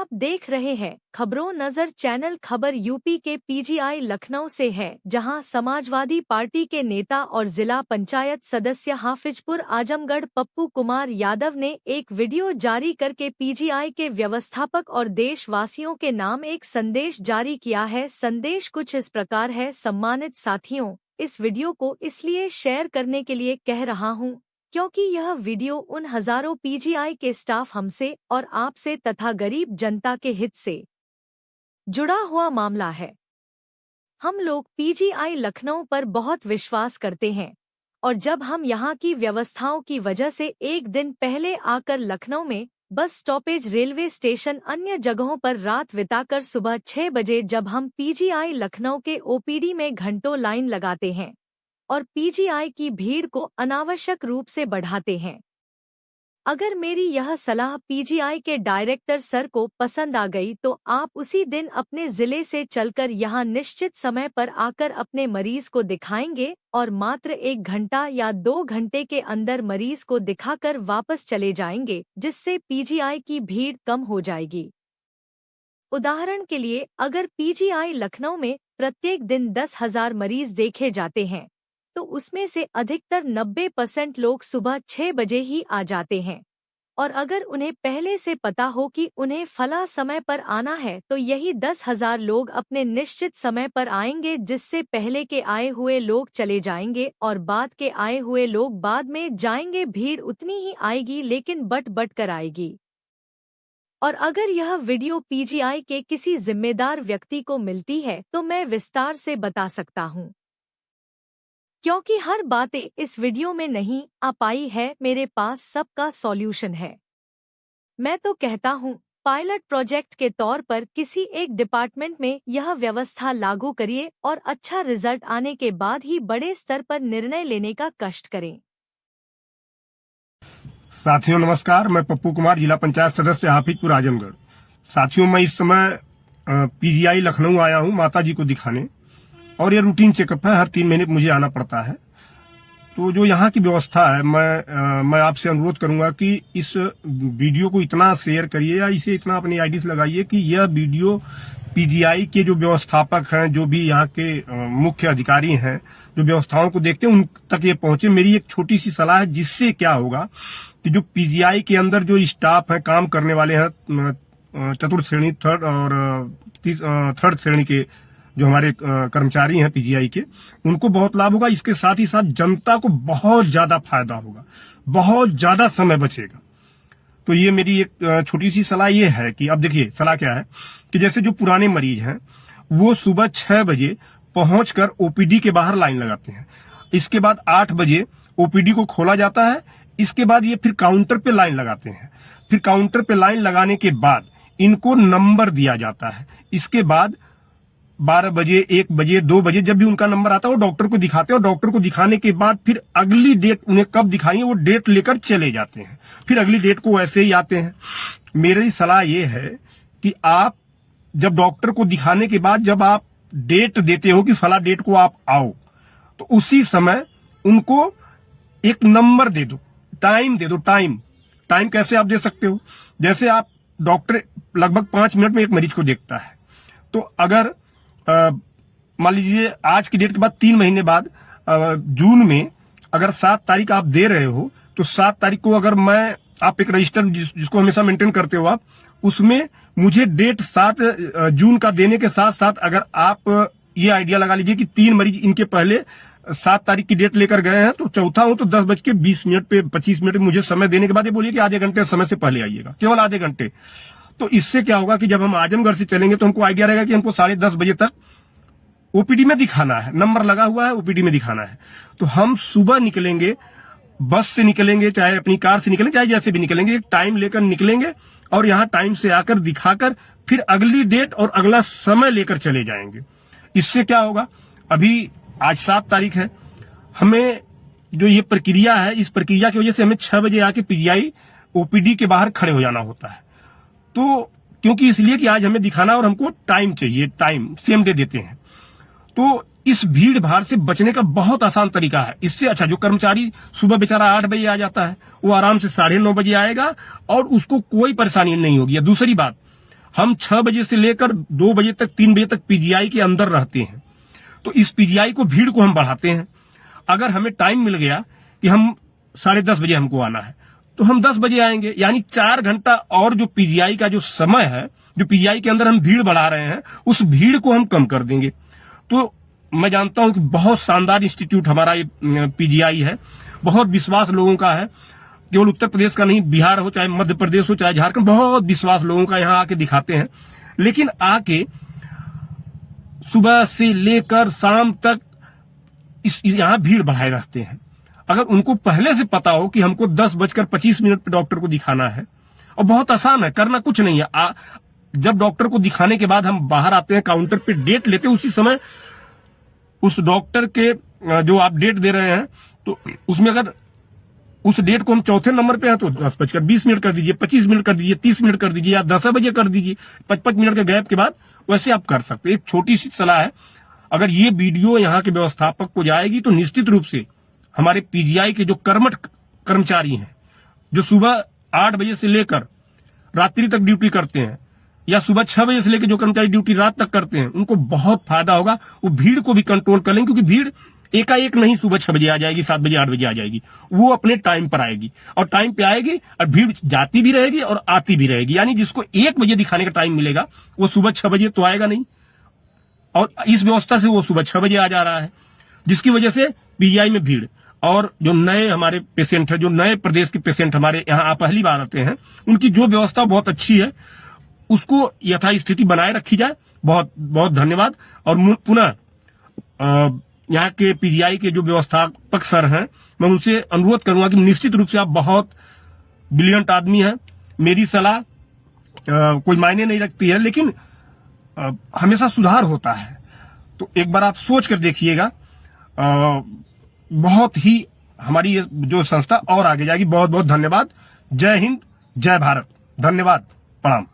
आप देख रहे हैं खबरों नजर चैनल। खबर यूपी के पीजीआई लखनऊ से है, जहां समाजवादी पार्टी के नेता और जिला पंचायत सदस्य हाफिजपुर आजमगढ़ पप्पू कुमार यादव ने एक वीडियो जारी करके पीजीआई के व्यवस्थापक और देशवासियों के नाम एक संदेश जारी किया है। संदेश कुछ इस प्रकार है। सम्मानित साथियों, इस वीडियो को इसलिए शेयर करने के लिए कह रहा हूँ क्योंकि यह वीडियो उन हजारों पीजीआई के स्टाफ हमसे और आपसे तथा गरीब जनता के हित से जुड़ा हुआ मामला है। हम लोग पीजीआई लखनऊ पर बहुत विश्वास करते हैं और जब हम यहाँ की व्यवस्थाओं की वजह से एक दिन पहले आकर लखनऊ में बस स्टॉपेज, रेलवे स्टेशन, अन्य जगहों पर रात बिताकर सुबह 6 बजे जब हम पीजीआई लखनऊ के ओपीडी में घंटों लाइन लगाते हैं और पीजीआई की भीड़ को अनावश्यक रूप से बढ़ाते हैं। अगर मेरी यह सलाह पीजीआई के डायरेक्टर सर को पसंद आ गई तो आप उसी दिन अपने जिले से चलकर यहाँ निश्चित समय पर आकर अपने मरीज को दिखाएंगे और मात्र 1 घंटा या 2 घंटे के अंदर मरीज को दिखाकर वापस चले जाएंगे, जिससे पीजीआई की भीड़ कम हो जाएगी। उदाहरण के लिए, अगर पीजीआई लखनऊ में प्रत्येक दिन 10,000 मरीज देखे जाते हैं तो उसमें से अधिकतर 90% लोग सुबह 6 बजे ही आ जाते हैं और अगर उन्हें पहले से पता हो कि उन्हें फला समय पर आना है तो यही 10,000 लोग अपने निश्चित समय पर आएंगे, जिससे पहले के आए हुए लोग चले जाएंगे और बाद के आए हुए लोग बाद में जाएंगे। भीड़ उतनी ही आएगी लेकिन बट कर आएगी। और अगर यह वीडियो पीजीआई के किसी जिम्मेदार व्यक्ति को मिलती है तो मैं विस्तार से बता सकता हूँ, क्योंकि हर बातें इस वीडियो में नहीं आ पाई है। मेरे पास सबका सॉल्यूशन है। मैं तो कहता हूँ पायलट प्रोजेक्ट के तौर पर किसी एक डिपार्टमेंट में यह व्यवस्था लागू करिए और अच्छा रिजल्ट आने के बाद ही बड़े स्तर पर निर्णय लेने का कष्ट करें। साथियों नमस्कार, मैं पप्पू कुमार, जिला पंचायत सदस्य हाफिजपुर आजमगढ़। साथियों, मैं इस समय पीजीआई लखनऊ आया हूँ माता जी को दिखाने और ये रूटीन चेकअप है। हर 3 महीने मुझे आना पड़ता है। तो जो यहाँ की व्यवस्था है, मैं आपसे अनुरोध करूंगा कि इस वीडियो को इतना शेयर करिए या इसे इतना अपनी आईडी से लगाइए कि यह वीडियो पीजीआई के जो व्यवस्थापक हैं, जो भी यहाँ के मुख्य अधिकारी हैं, जो व्यवस्थाओं को देखते हैं, उन तक ये पहुंचे। मेरी एक छोटी सी सलाह है, जिससे क्या होगा कि जो पीजीआई के अंदर जो स्टाफ है, काम करने वाले हैं, चतुर्थ श्रेणी, थर्ड श्रेणी के जो हमारे कर्मचारी हैं पीजीआई के, उनको बहुत लाभ होगा। इसके साथ ही साथ जनता को बहुत ज्यादा फायदा होगा, बहुत ज्यादा समय बचेगा। तो ये मेरी एक छोटी सी सलाह ये है कि अब देखिए सलाह क्या है कि जैसे जो पुराने मरीज हैं वो सुबह 6 बजे पहुंचकर ओपीडी के बाहर लाइन लगाते हैं। इसके बाद 8 बजे ओपीडी को खोला जाता है। इसके बाद ये फिर काउंटर पे लाइन लगाते हैं। फिर काउंटर पे लाइन लगाने के बाद इनको नंबर दिया जाता है। इसके बाद 12 बजे, 1 बजे, 2 बजे जब भी उनका नंबर आता है वो डॉक्टर को दिखाते हैं और डॉक्टर को दिखाने के बाद फिर अगली डेट उन्हें कब दिखाई है वो डेट लेकर चले जाते हैं। फिर अगली डेट को वैसे ही आते हैं। मेरी सलाह ये है कि आप जब डॉक्टर को दिखाने के बाद जब आप डेट देते हो कि फला डेट को आप आओ, तो उसी समय उनको एक नंबर दे दो, टाइम दे दो। टाइम कैसे आप दे सकते हो? जैसे आप डॉक्टर लगभग 5 मिनट में एक मरीज को देखता है, तो अगर मान लीजिए आज की डेट के बाद 3 महीने बाद जून में अगर 7 तारीख आप दे रहे हो, तो 7 तारीख को अगर आप एक रजिस्टर जिसको हमेशा मेंटेन करते हो आप, उसमें मुझे डेट 7 जून का देने के साथ साथ अगर आप ये आइडिया लगा लीजिए कि 3 मरीज इनके पहले 7 तारीख की डेट लेकर गए हैं, तो चौथा हो तो 10:20 पे 25 मिनट मुझे समय देने के बाद ये बोलिए कि आधे घंटे समय से पहले आइएगा, केवल आधे घंटे। तो इससे क्या होगा कि जब हम आजमगढ़ से चलेंगे तो हमको आइडिया रहेगा कि हमको 10:30 बजे तक ओपीडी में दिखाना है, नंबर लगा हुआ है, ओपीडी में दिखाना है। तो हम सुबह निकलेंगे, बस से निकलेंगे, चाहे अपनी कार से निकलेंगे, चाहे जैसे भी निकलेंगे, एक टाइम लेकर निकलेंगे और यहाँ टाइम से आकर दिखाकर फिर अगली डेट और अगला समय लेकर चले जाएंगे। इससे क्या होगा, अभी आज 7 तारीख है, हमें जो ये प्रक्रिया है, इस प्रक्रिया की वजह से हमें 6 बजे आके पीजीआई ओपीडी के बाहर खड़े हो जाना होता है। तो क्योंकि इसलिए कि आज हमें दिखाना और हमको टाइम चाहिए, टाइम सेम डे देते हैं। तो इस भीड़ भाड़ से बचने का बहुत आसान तरीका है। इससे अच्छा जो कर्मचारी सुबह बेचारा 8 बजे आ जाता है, वो आराम से 9:30 बजे आएगा और उसको कोई परेशानी नहीं होगी। दूसरी बात, हम 6 बजे से लेकर 2 बजे तक 3 बजे तक पीजीआई के अंदर रहते हैं। तो इस पीजीआई को भीड़ को हम बढ़ाते हैं। अगर हमें टाइम मिल गया कि हम 10:30 बजे हमको आना है तो हम 10 बजे आएंगे, यानी 4 घंटा और जो पीजीआई का जो समय है, जो पीजीआई के अंदर हम भीड़ बढ़ा रहे हैं, उस भीड़ को हम कम कर देंगे। तो मैं जानता हूं कि बहुत शानदार इंस्टीट्यूट हमारा ये पीजीआई है, बहुत विश्वास लोगों का है, केवल उत्तर प्रदेश का नहीं, बिहार हो चाहे मध्य प्रदेश हो चाहे झारखंड, बहुत विश्वास लोगों का यहाँ आके दिखाते हैं। लेकिन आके सुबह से लेकर शाम तक यहाँ भीड़ बढ़ाए रखते हैं। अगर उनको पहले से पता हो कि हमको 10:25 पे डॉक्टर को दिखाना है, और बहुत आसान है, करना कुछ नहीं है। जब डॉक्टर को दिखाने के बाद हम बाहर आते हैं, काउंटर पे डेट लेते हैं, उसी समय उस डॉक्टर के जो आप डेट दे रहे हैं तो उसमें अगर उस डेट को हम चौथे नंबर पे हैं तो 10:20 कर दीजिए, 25 मिनट कर दीजिए, 30 मिनट कर दीजिए, या 10 बजे कर दीजिए, 55 मिनट के गैप के बाद वैसे आप कर सकते हैं। एक छोटी सी सलाह है, अगर ये वीडियो यहाँ के व्यवस्थापक को जाएगी तो निश्चित रूप से हमारे पीजीआई के जो कर्मठ कर्मचारी हैं, जो सुबह 8 बजे से लेकर रात्रि तक ड्यूटी करते हैं, या सुबह 6 बजे से लेकर जो कर्मचारी ड्यूटी रात तक करते हैं, उनको बहुत फायदा होगा। वो भीड़ को भी कंट्रोल कर लेंगे, क्योंकि भीड़ एकाएक नहीं सुबह 6 बजे आ जाएगी, 7 बजे 8 बजे आ जाएगी, वो अपने टाइम पर आएगी, और टाइम पे आएगी और भीड़ जाती भी रहेगी और आती भी रहेगी। यानी जिसको 1 बजे दिखाने का टाइम मिलेगा वो सुबह 6 बजे तो आएगा नहीं, और इस व्यवस्था से वो सुबह 6 बजे आ जा रहा है, जिसकी वजह से पीजीआई में भीड़। और जो नए हमारे पेशेंट है, जो नए प्रदेश के पेशेंट हमारे यहाँ पहली बार आते हैं, उनकी जो व्यवस्था बहुत अच्छी है, उसको यथास्थिति बनाए रखी जाए। बहुत बहुत धन्यवाद। और पुनः यहाँ के पीजीआई के जो व्यवस्थापक सर हैं, मैं उनसे अनुरोध करूंगा कि निश्चित रूप से आप बहुत ब्रिलियंट आदमी हैं। मेरी सलाह कोई मायने नहीं रखती है, लेकिन हमेशा सुधार होता है, तो एक बार आप सोच कर देखिएगा। बहुत ही हमारी ये जो संस्था और आगे जाएगी। बहुत बहुत धन्यवाद। जय हिंद, जय भारत। धन्यवाद, प्रणाम।